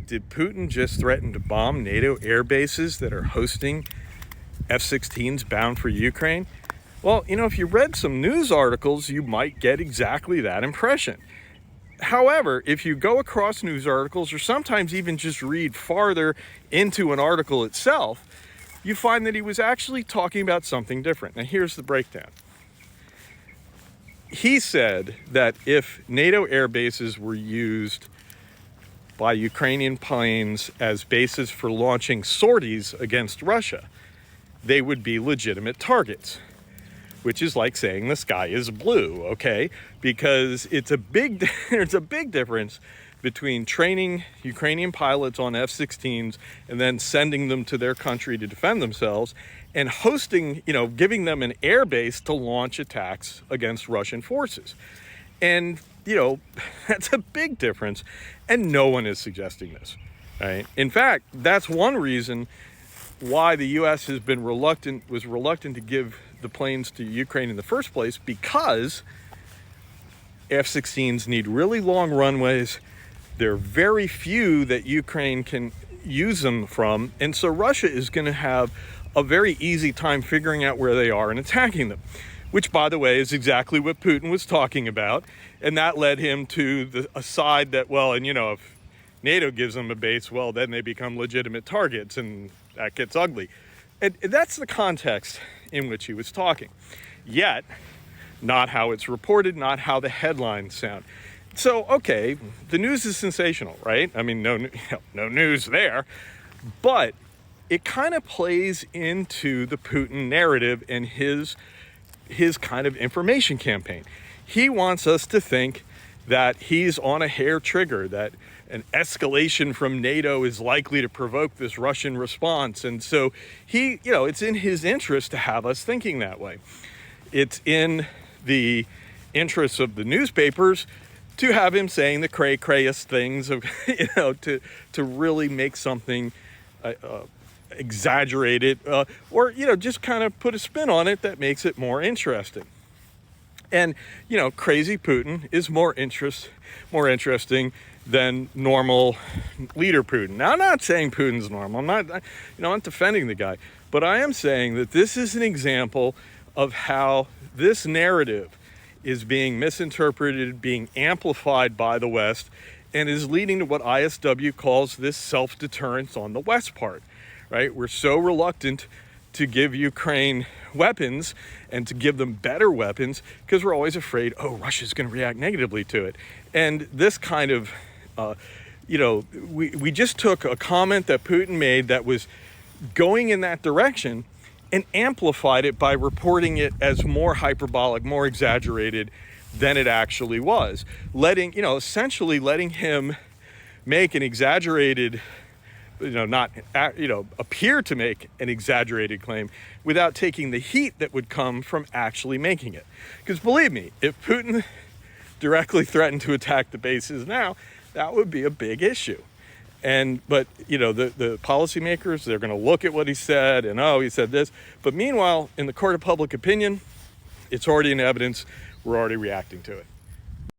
did Putin just threaten to bomb NATO air bases that are hosting F-16s bound for Ukraine? Well, if you read some news articles, you might get exactly that impression. However, if you go across news articles, or sometimes even just read farther into an article itself, you find that he was actually talking about something different. Now, here's the breakdown. He said that if NATO air bases were used by Ukrainian planes as bases for launching sorties against Russia, they would be legitimate targets, which is like saying the sky is blue, okay? Because there's a big difference between training Ukrainian pilots on F-16s and then sending them to their country to defend themselves, and hosting, giving them an air base to launch attacks against Russian forces. And, that's a big difference, and no one is suggesting this, right? In fact, that's one reason why the U.S. was reluctant to give the planes to Ukraine in the first place, because F-16s need really long runways. There are very few that Ukraine can use them from, and so Russia is going to have a very easy time figuring out where they are and attacking them, which, by the way, is exactly what Putin was talking about, and that led him to a side that, if NATO gives them a base, well, then they become legitimate targets, and that gets ugly. And that's the context in which he was talking. Yet, not how it's reported, not how the headlines sound. So, okay, the news is sensational, right? I mean, no news there. But it kind of plays into the Putin narrative and his kind of information campaign. He wants us to think that he's on a hair trigger, that an escalation from NATO is likely to provoke this Russian response. And so it's in his interest to have us thinking that way. It's in the interests of the newspapers to have him saying the cray-crayest things of, to really make something exaggerated, or, just kind of put a spin on it that makes it more interesting. And, crazy Putin is more interesting than normal leader Putin. Now, I'm not saying Putin's normal. I'm not defending the guy, but I am saying that this is an example of how this narrative is being misinterpreted, being amplified by the West, and is leading to what ISW calls this self-deterrence on the West part, right? We're so reluctant to give Ukraine weapons and to give them better weapons because we're always afraid, Russia's going to react negatively to it. And this kind of, we just took a comment that Putin made that was going in that direction and amplified it by reporting it as more hyperbolic, more exaggerated than it actually was. Essentially letting him make an exaggerated, appear to make an exaggerated claim without taking the heat that would come from actually making it. Because believe me, if Putin directly threatened to attack the bases now, that would be a big issue. But the policymakers, they're going to look at what he said and, he said this. But meanwhile, in the court of public opinion, it's already in evidence. We're already reacting to it.